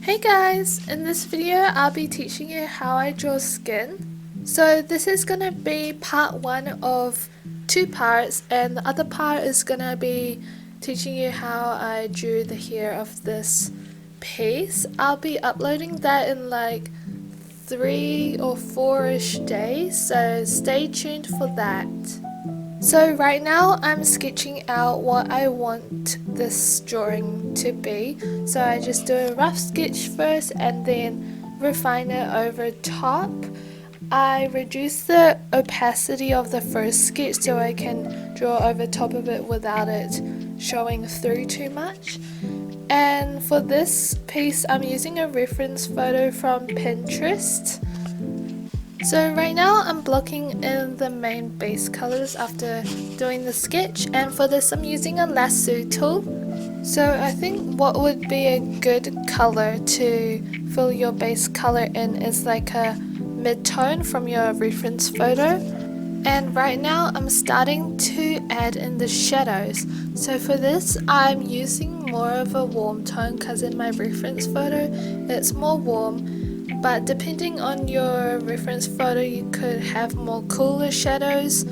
Hey guys, in this video I'll be teaching you how I draw skin. So this is gonna be part one of two parts, and the other part is gonna be teaching you how I drew the hair of this piece. I'll be uploading that in like 3 or 4ish days, so stay tuned for that. So right now I'm sketching out what I want this drawing to be. So I just do a rough sketch first and then refine it over top. I reduce the opacity of the first sketch so I can draw over top of it without it showing through too much. And for this piece I'm using a reference photo from Pinterest. So right now I'm blocking in the main base colors after doing the sketch, and for this I'm using a lasso tool. So I think what would be a good color to fill your base color in is like a mid-tone from your reference photo. And right now I'm starting to add in the shadows. So for this I'm using more of a warm tone because in my reference photo it's more warm. But depending on your reference photo, you could have more cooler shadows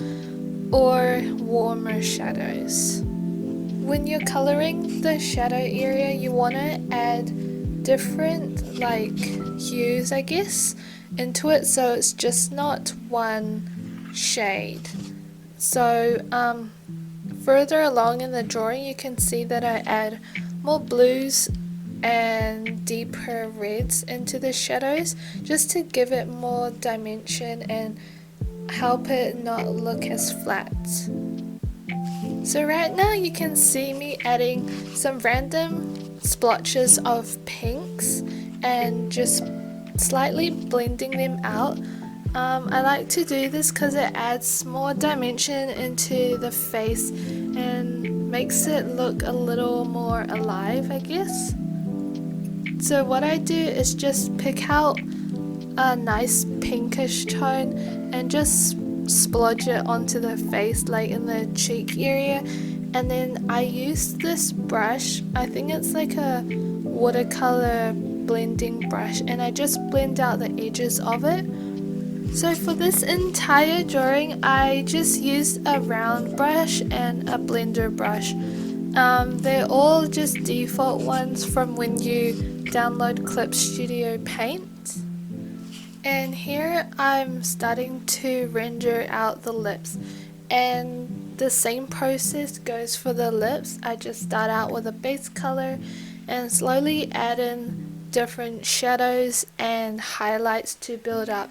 or warmer shadows. When you're coloring the shadow area, you want to add different like hues, I guess, into it so it's just not one shade. So further along in the drawing, you can see that I add more blues and deeper reds into the shadows just to give it more dimension and help it not look as flat. So right now you can see me adding some random splotches of pinks and just slightly blending them out. I like to do this because it adds more dimension into the face and makes it look a little more alive, I guess. So what I do is just pick out a nice pinkish tone and just splodge it onto the face, like in the cheek area, and then I use this brush. I think it's like a watercolor blending brush, and I just blend out the edges of it. So for this entire drawing I just used a round brush and a blender brush. They're all just default ones from when you download Clip Studio Paint. And here I'm starting to render out the lips, and the same process goes for the lips. I just start out with a base color and slowly add in different shadows and highlights to build up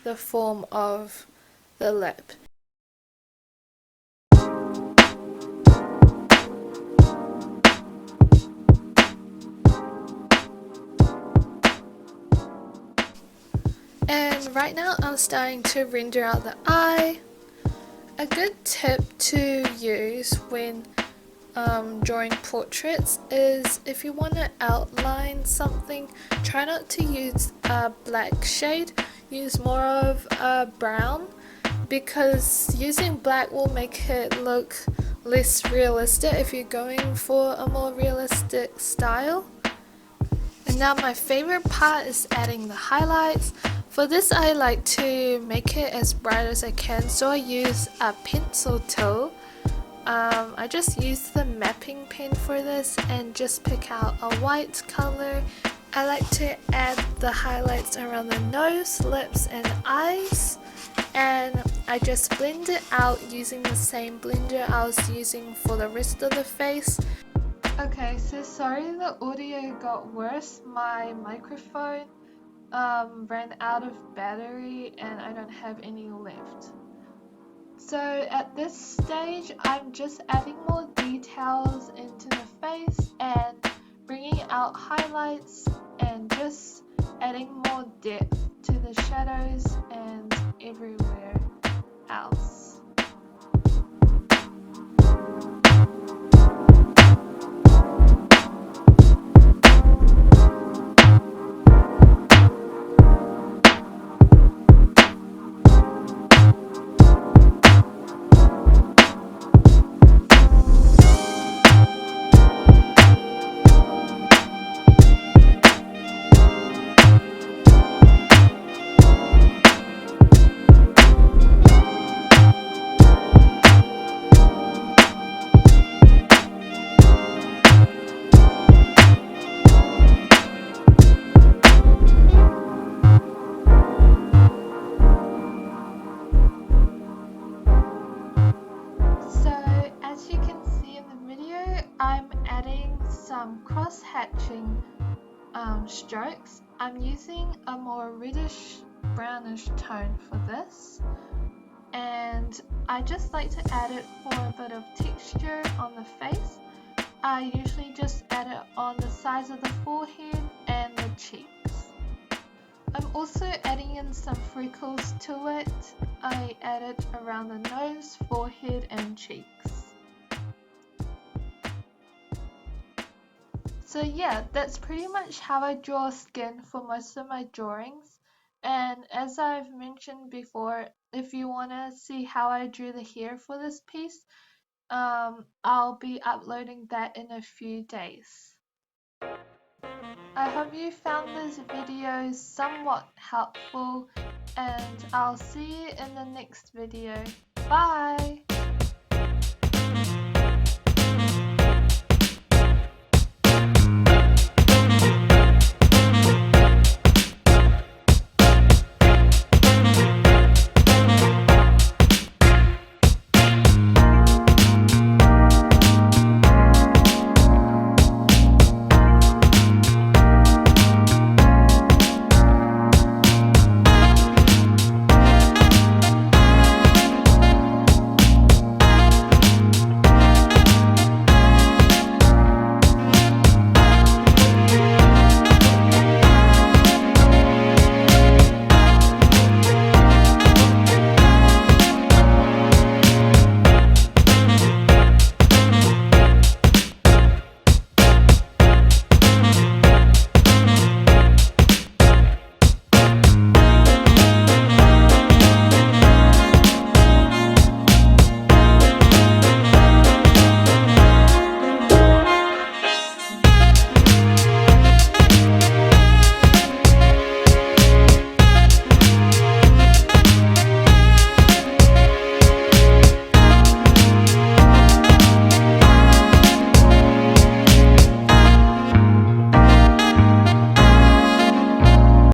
the form of the lip. And right now I'm starting to render out the eye. A good tip to use when drawing portraits is if you want to outline something, try not to use a black shade, use more of a brown, because using black will make it look less realistic if you're going for a more realistic style. And now my favorite part is adding the highlights. For this I like to make it as bright as I can, so I use a pencil tool. I just use the mapping pen for this and just pick out a white color. I like to add the highlights around the nose, lips and eyes, and I just blend it out using the same blender I was using for the rest of the face. Okay, so sorry the audio got worse. My microphone ran out of battery and I don't have any left. So at this stage I'm just adding more details into the face and bringing out highlights and just adding more depth to the shadows and everywhere else. eye-catching strokes. I'm using a more reddish brownish tone for this, and I just like to add it for a bit of texture on the face. I usually just add it on the sides of the forehead and the cheeks. I'm also adding in some freckles to it. I add it around the nose, forehead and cheeks. So yeah, that's pretty much how I draw skin for most of my drawings. And as I've mentioned before, if you want to see how I drew the hair for this piece, I'll be uploading that in a few days. I hope you found this video somewhat helpful, and I'll see you in the next video. Bye!